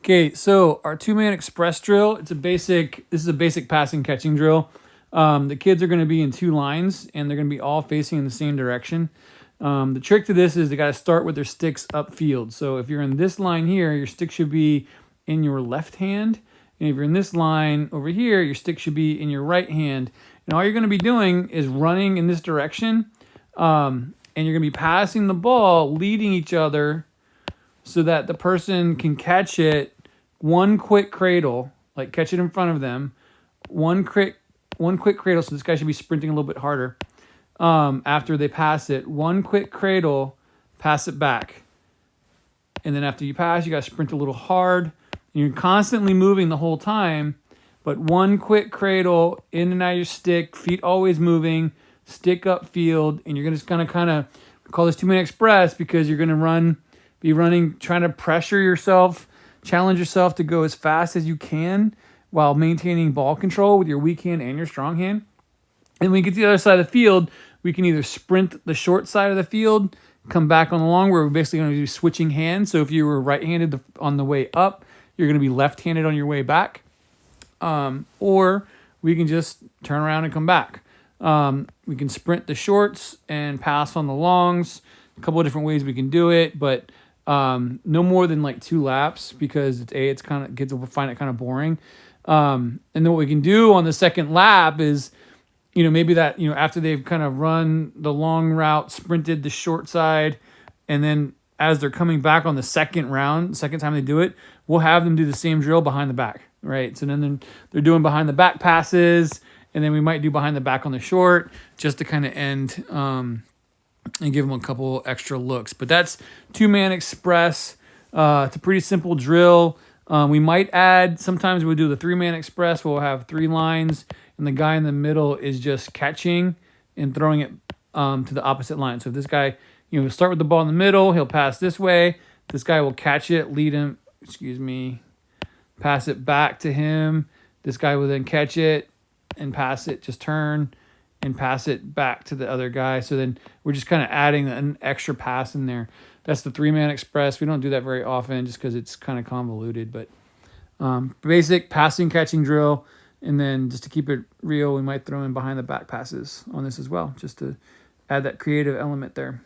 Okay, so our two-man express drill, this is a basic passing catching drill. The kids are going to be in two lines and they're going to be all facing in the same direction. The trick to this is they got to start with their sticks upfield. So if you're in this line here, your stick should be in your left hand. And if you're in this line over here, your stick should be in your right hand. And all you're going to be doing is running in this direction. And you're going to be passing the ball, leading each other so that the person can catch it one quick cradle, like catch it in front of them, one quick cradle. So this guy should be sprinting a little bit harder. After they pass it, one quick cradle, pass it back. And then after you pass, you got to sprint a little hard. You're constantly moving the whole time, but one quick cradle, in and out of your stick, feet always moving, stick up field, and you're going to kind of call this two-minute express because you're going to be running, trying to pressure yourself, challenge yourself to go as fast as you can while maintaining ball control with your weak hand and your strong hand. And when we get to the other side of the field, we can either sprint the short side of the field, come back on the long, where we're basically going to be switching hands. So if you were right-handed on the way up, you're going to be left-handed on your way back. Or we can just turn around and come back. We can sprint the shorts and pass on the longs. A couple of different ways we can do it, but no more than like 2 laps because it's kind of kids will find it kind of boring. And then what we can do on the second lap is, maybe that, after they've kind of run the long route, sprinted the short side, and then as they're coming back on the second time they do it, we'll have them do the same drill behind the back, right? So then they're doing behind the back passes, and then we might do behind the back on the short just to kind of end and give them a couple extra looks. But that's two-man express. It's a pretty simple drill. We might add, sometimes we'll do the 3-man express. We'll have 3 lines, and the guy in the middle is just catching and throwing it to the opposite line. So if this guy, we'll start with the ball in the middle, he'll pass this way. This guy will catch it, pass it back to him. This guy will then catch it and pass it, just turn and pass it back to the other guy. So then we're just kind of adding an extra pass in there. That's the 3-man express. We don't do that very often just because it's kind of convoluted, but basic passing catching drill. And then just to keep it real, we might throw in behind the back passes on this as well, just to add that creative element there.